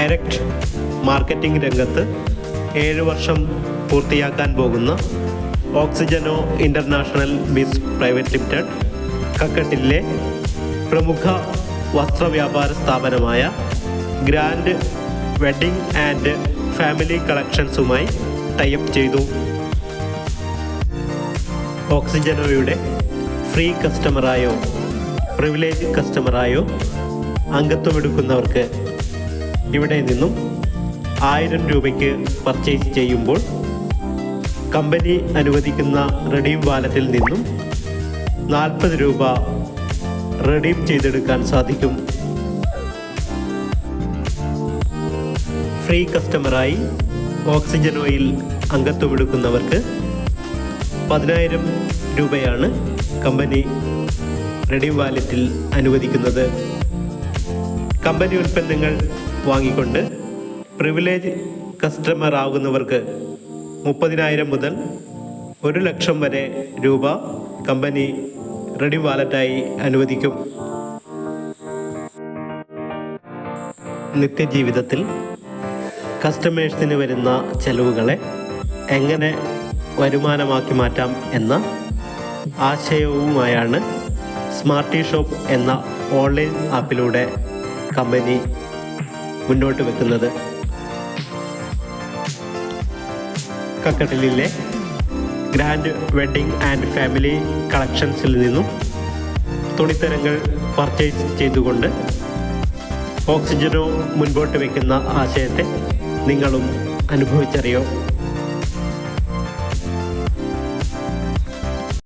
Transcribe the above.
Direct marketing രംഗത്ത് 7 വർഷം പൂർത്തിയാക്കാൻ പോകുന്ന ഓക്സിജനോ ഇൻ്റർനാഷണൽ ബിസ് പ്രൈവറ്റ് ലിമിറ്റഡ് കക്കട്ടിലെ പ്രമുഖ വസ്ത്രവ്യാപാര സ്ഥാപനമായ ഗ്രാൻഡ് വെഡ്ഡിംഗ് ആൻഡ് ഫാമിലി കളക്ഷൻസുമായി ടൈപ്പ് ചെയ്തു. ഓക്സിജനോയുടെ ഫ്രീ കസ്റ്റമറായോ പ്രിവിലേജ് കസ്റ്റമറായോ അംഗത്വമെടുക്കുന്നവർക്ക് ഇവിടെ നിന്നും 1000 രൂപയ്ക്ക് പർച്ചേസ് ചെയ്യുമ്പോൾ കമ്പനി അനുവദിക്കുന്ന റെഡീം വാലറ്റിൽ നിന്നും 40 രൂപ റെഡീം ചെയ്തെടുക്കാൻ സാധിക്കും. ഫ്രീ കസ്റ്റമറായി ഓക്സിജനോയിൽ അംഗത്വമെടുക്കുന്നവർക്ക് 10,000 രൂപയാണ് കമ്പനി റെഡീം വാലറ്റിൽ അനുവദിക്കുന്നത്. കമ്പനി ഉൽപ്പന്നങ്ങൾ വാങ്ങിക്കൊണ്ട് പ്രിവിലേജ് കസ്റ്റമർ ആകുന്നവർക്ക് 30,000 മുതൽ 1,00,000 വരെ രൂപ കമ്പനി റെഡീം വാലറ്റായി അനുവദിക്കും. നിത്യജീവിതത്തിൽ കസ്റ്റമേഴ്സിന് വരുന്ന ചെലവുകളെ എങ്ങനെ വരുമാനമാക്കി മാറ്റാം എന്ന ആശയവുമായാണ് സ്മാർട്ടി ഷോപ്പ് എന്ന ഓൺലൈൻ ആപ്പിലൂടെ കമ്പനി മുന്നോട്ട് വെക്കുന്നത്. കക്കട്ടിലെ ഗ്രാൻഡ് വെഡ്ഡിംഗ് ആൻഡ് ഫാമിലി കളക്ഷൻസിൽ നിന്നും തുണിത്തരങ്ങൾ പർച്ചേസ് ചെയ്തുകൊണ്ട് ഓക്സിജനോ മുൻപോട്ട് വയ്ക്കുന്ന ആശയത്തെ നിങ്ങളും അനുഭവിച്ചറിയോ?